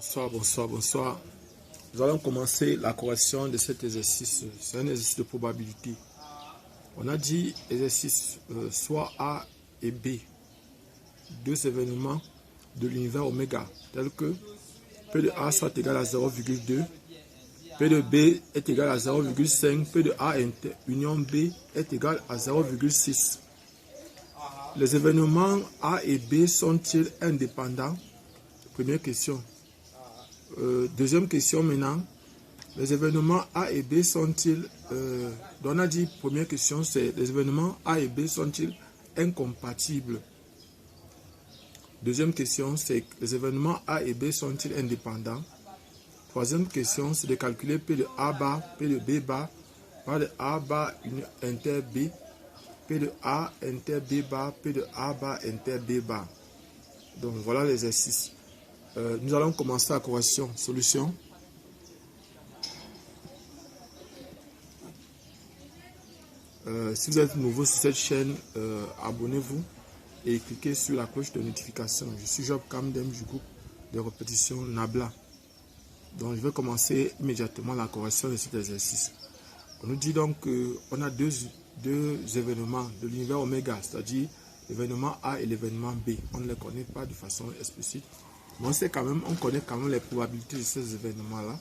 Bonsoir, bonsoir, bonsoir. Nous allons commencer la correction de cet exercice. C'est un exercice de probabilité. On a dit exercice soit A et B, deux événements de l'univers oméga, tels que P de A soit égal à 0,2, P de B est égal à 0,5, P de A union B est égal à 0,6. Les événements A et B sont-ils indépendants? Première question. Deuxième question maintenant. Les événements A et B sont-ils... on a dit, première question, c'est les événements A et B sont-ils incompatibles? Deuxième question, c'est les événements A et B sont-ils indépendants? Troisième question, c'est de calculer P de A bar, P de B bar, par de A bar inter B, P de A inter B bar, P de A bar inter B bar. Donc voilà l'exercice. Nous allons commencer la correction. Solution. Si vous êtes nouveau sur cette chaîne, abonnez-vous et cliquez sur la cloche de notification. Je suis Job Kamdem du groupe de répétition Nabla. Donc je vais commencer immédiatement la correction de cet exercice. On nous dit donc qu'on a deux événements de l'univers oméga, c'est-à-dire l'événement A et l'événement B. On ne les connaît pas de façon explicite, mais on connaît quand même les probabilités de ces événements-là.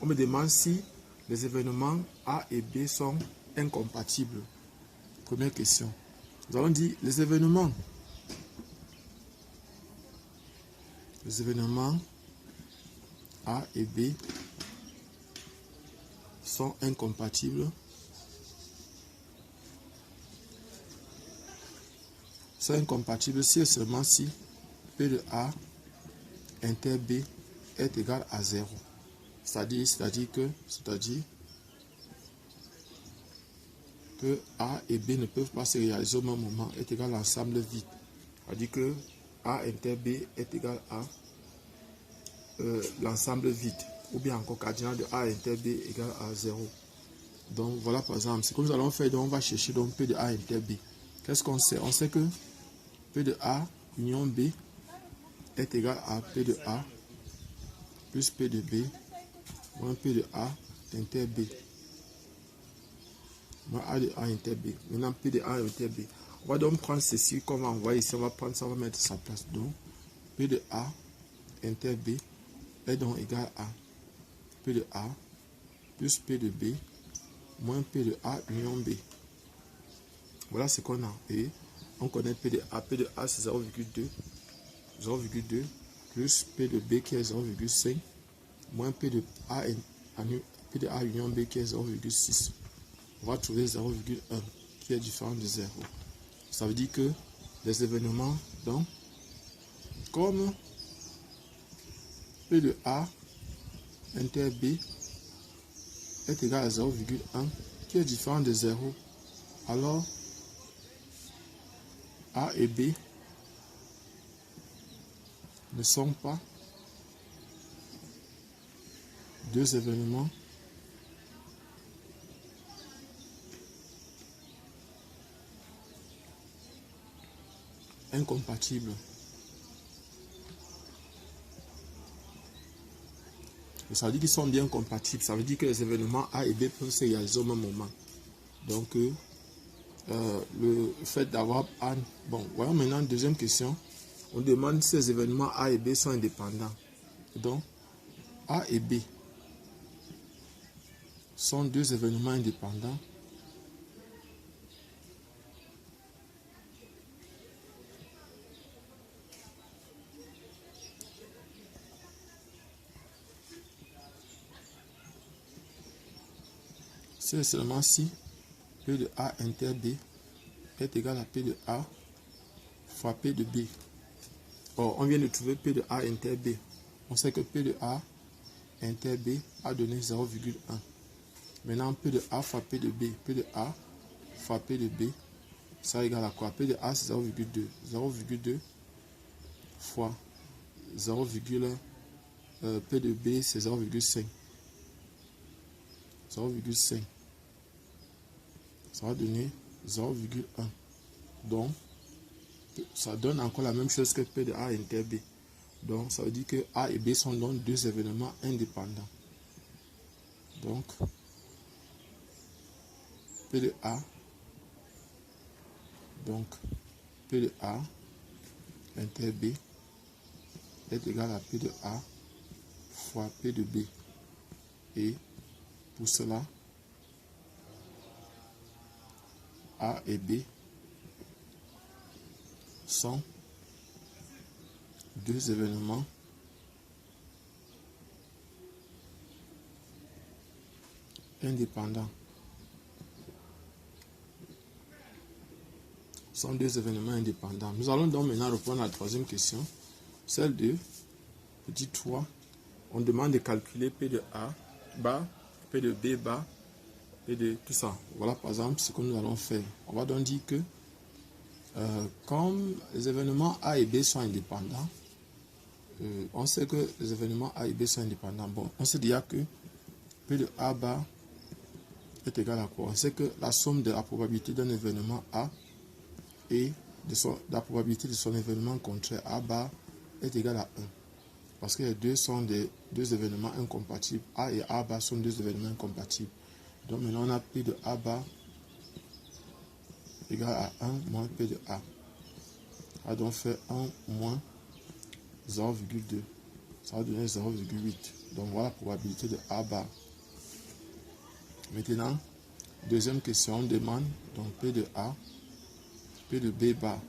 On me demande si les événements A et B sont incompatibles. Première question. Nous allons dire les événements A et B sont incompatibles. Sont incompatibles si et seulement si P de A inter B est égal à 0. C'est-à-dire que A et B ne peuvent pas se réaliser au même moment, est égal à l'ensemble vide. C'est-à-dire que A inter B est égal à l'ensemble vide. Ou bien encore cardinal de A inter B égal à 0. Donc voilà par exemple, ce que nous allons faire, donc on va chercher donc P de A inter B. Qu'est-ce qu'on sait? On sait que P de A union B est égal à P de A plus P de B moins P de A inter B. Moins A de A inter B. Maintenant P de A inter B. On va donc prendre ceci qu'on va envoyer ici. On va prendre ça, on va mettre sa place. Donc P de A inter B est donc égal à P de A plus P de B moins P de A union B. Voilà ce qu'on a. Et on connaît P de A. P de A c'est 0,2 plus P de B qui est 0,5 moins P de A union B qui est 0,6. On va trouver 0,1 qui est différent de 0. Ça veut dire que les événements, donc, comme P de A inter B est égal à 0,1 qui est différent de 0, alors A et B ne sont pas deux événements incompatibles. Et ça veut dire qu'ils sont bien compatibles. Ça veut dire que les événements A et B peuvent se réaliser au même moment. Donc, le fait d'avoir A... Bon, voilà maintenant une deuxième question. On demande si ces événements A et B sont indépendants. Donc, A et B sont deux événements indépendants. C'est seulement si P de A inter B est égal à P de A fois P de B. Or, on vient de trouver P de A inter B. On sait que P de A inter B a donné 0,1. Maintenant, P de A fois P de B. P de A fois P de B, ça égale à quoi? P de A, c'est 0,2. 0,2 fois 0, P de B, c'est 0,5. 0,5. Ça va donner 0,1. Donc, ça donne encore la même chose que P de A inter B. Donc, ça veut dire que A et B sont donc deux événements indépendants. Donc, P de A, donc P de A inter B est égal à P de A fois P de B. Et pour cela, A et B sont deux événements indépendants. Sont deux événements indépendants. Nous allons donc maintenant reprendre la troisième question, celle de petit 3. On demande de calculer P de A bas, P de B bas, P de tout ça. Voilà par exemple ce que nous allons faire. On va donc dire que comme les événements A et B sont indépendants, on sait que les événements A et B sont indépendants. Bon, on sait déjà que P de A bas est égal à quoi? On sait que la somme de la probabilité d'un événement A et de la probabilité de son événement contraire A bar est égale à 1. Parce que les deux sont des deux événements incompatibles. A et A bar sont deux événements incompatibles. Donc maintenant on a P de A bar égal à 1 moins P de A. On va donc faire 1 moins 0,2. Ça va donner 0,8. Donc voilà la probabilité de A bar. Maintenant, deuxième question, on demande donc P de A, P de B bar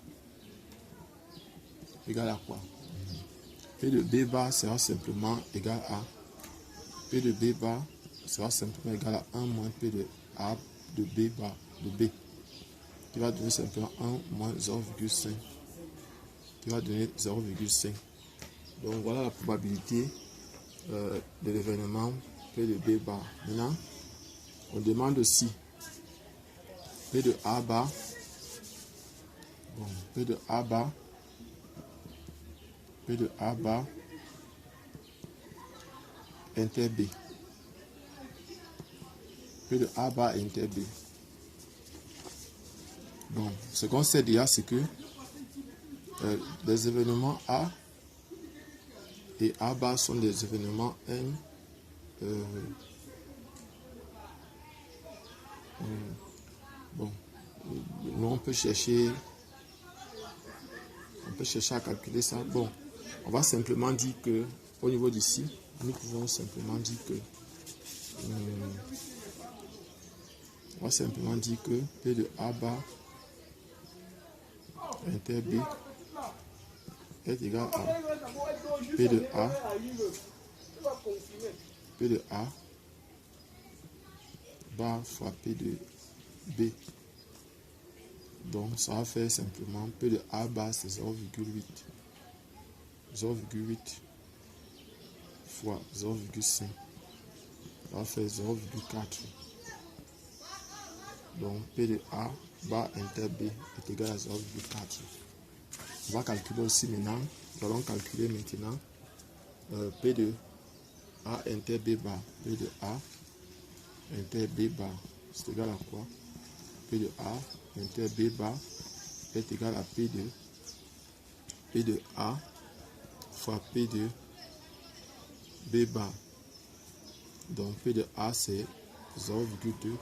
égal à quoi? P de B bar sera simplement égal à P de B bar sera simplement égal à 1 moins P de A de B bar de B qui va donner simplement 1 moins 0,5 qui va donner 0,5. Donc voilà la probabilité de l'événement P de B bar. Maintenant, on demande aussi P de A bar. Bon, P de A bar. P de A bar inter B. P de A bar inter B. Bon, ce qu'on sait déjà, c'est que les événements A et A bar sont des événements bon, nous on peut chercher à calculer ça. Bon, on va simplement dire que au niveau d'ici, nous pouvons simplement dire que P de A bar inter B est égal à P de A bar fois P de B. Donc ça va faire simplement P de A bar c'est 0,8. 0,8 fois 0,5. Ça va faire 0,4. Donc P de A bar inter B est égal à 0,4. On va calculer aussi maintenant. Nous allons calculer maintenant P de A inter B bar. P de A inter B bar c'est égal à quoi? P de A inter B bar est égal à P de A fois P de B bar. Donc P de A c'est 0,2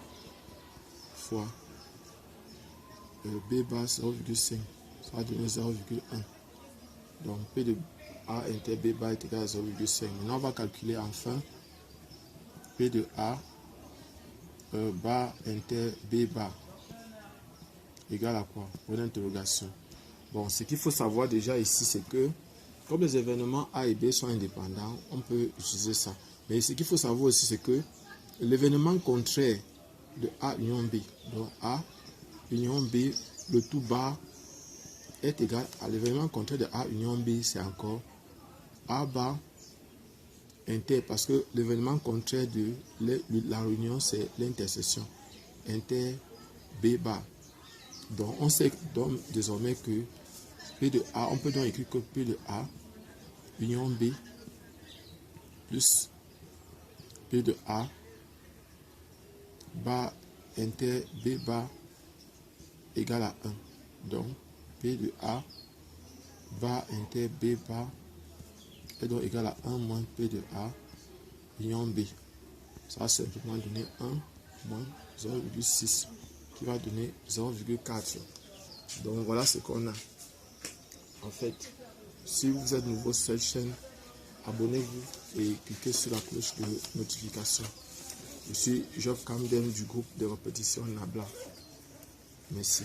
fois B bar 0,5. Ça va donner 0,1. Donc P de A inter B bar est égal à 0,5. Maintenant on va calculer enfin P de A bar inter B bar égal à quoi? Pour l'interrogation. Bon, ce qu'il faut savoir déjà ici, c'est que comme les événements A et B sont indépendants, on peut utiliser ça. Mais ce qu'il faut savoir aussi, c'est que l'événement contraire de A union B, donc A union B, le tout bar est égal à l'événement contraire de A union B, c'est encore A bar inter, parce que l'événement contraire de la réunion, c'est l'intersection inter B bar. Donc on sait donc désormais que P de A, on peut donc écrire que P de A union B plus P de A bar inter B bar égale à 1. Donc P de A bar inter B bar est donc égal à 1 moins P de A union B. Ça va simplement donner 1 moins 0,6 qui va donner 0,4. Donc voilà ce qu'on a. En fait, si vous êtes nouveau sur cette chaîne, abonnez-vous et cliquez sur la cloche de notification. Je suis Job Camden du groupe de répétition Nabla. Merci.